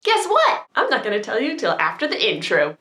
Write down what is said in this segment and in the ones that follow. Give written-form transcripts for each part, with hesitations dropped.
Guess what? I'm not gonna tell you till after the intro.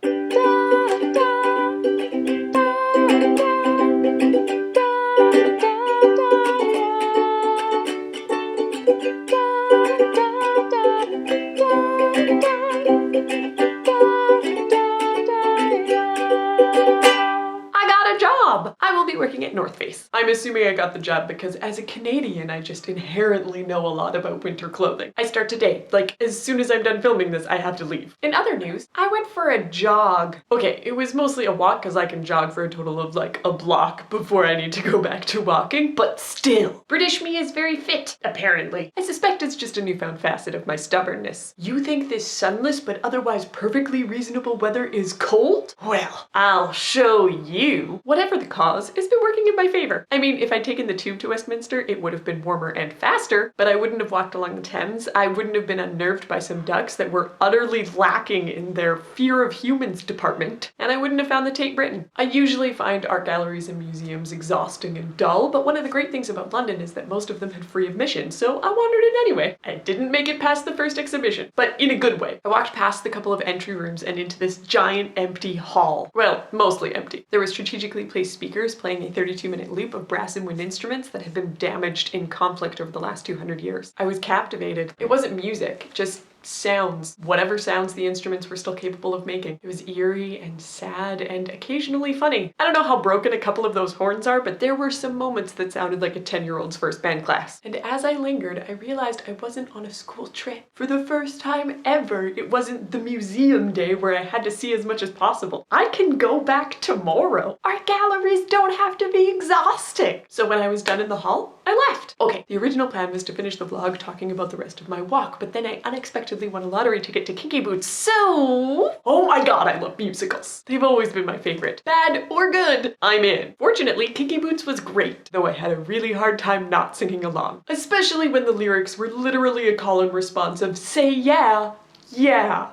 I will be working at North Face. I'm assuming I got the job because as a Canadian, I just inherently know a lot about winter clothing. I start today. Like, as soon as I'm done filming this, I have to leave. In other news, I went for a jog. Okay, it was mostly a walk because I can jog for a total of like a block before I need to go back to walking, but still. British me is very fit, apparently. I suspect it's just a newfound facet of my stubbornness. You think this sunless but otherwise perfectly reasonable weather is cold? Well, I'll show you. Whatever the cause, it's been working in my favor. I mean, if I'd taken the tube to Westminster, it would have been warmer and faster, but I wouldn't have walked along the Thames. I wouldn't have been unnerved by some ducks that were utterly lacking in their fear of humans department, and I wouldn't have found the Tate Britain. I usually find art galleries and museums exhausting and dull, but one of the great things about London is that most of them had free admission, so I wandered in anyway. I didn't make it past the first exhibition, but in a good way. I walked past the couple of entry rooms and into this giant empty hall. Well, mostly empty. There were strategically placed speakers playing a 32-minute loop of brass and wind instruments that had been damaged in conflict over the last 200 years. I was captivated. It wasn't music, just sounds. Whatever sounds the instruments were still capable of making. It was eerie and sad and occasionally funny. I don't know how broken a couple of those horns are, but there were some moments that sounded like a 10-year-old's first band class. And as I lingered, I realized I wasn't on a school trip. For the first time ever, it wasn't the museum day where I had to see as much as possible. I can go back tomorrow. Art galleries don't have to be exhausting. So when I was done in the hall, I left. Okay, the original plan was to finish the vlog talking about the rest of my walk, but then I unexpectedly won a lottery ticket to Kinky Boots, so... Oh my god, I love musicals. They've always been my favorite. Bad or good, I'm in. Fortunately, Kinky Boots was great, though I had a really hard time not singing along. Especially when the lyrics were literally a call and response of, say yeah, yeah.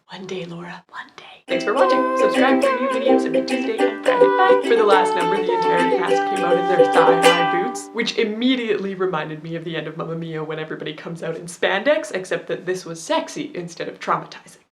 One day, Laura, one day. Thanks for watching. Subscribe for new videos every Tuesday and Friday. Bye. For the last number, the entire cast came out in their thigh-high boots, which immediately reminded me of the end of Mamma Mia when everybody comes out in spandex, except that this was sexy instead of traumatizing.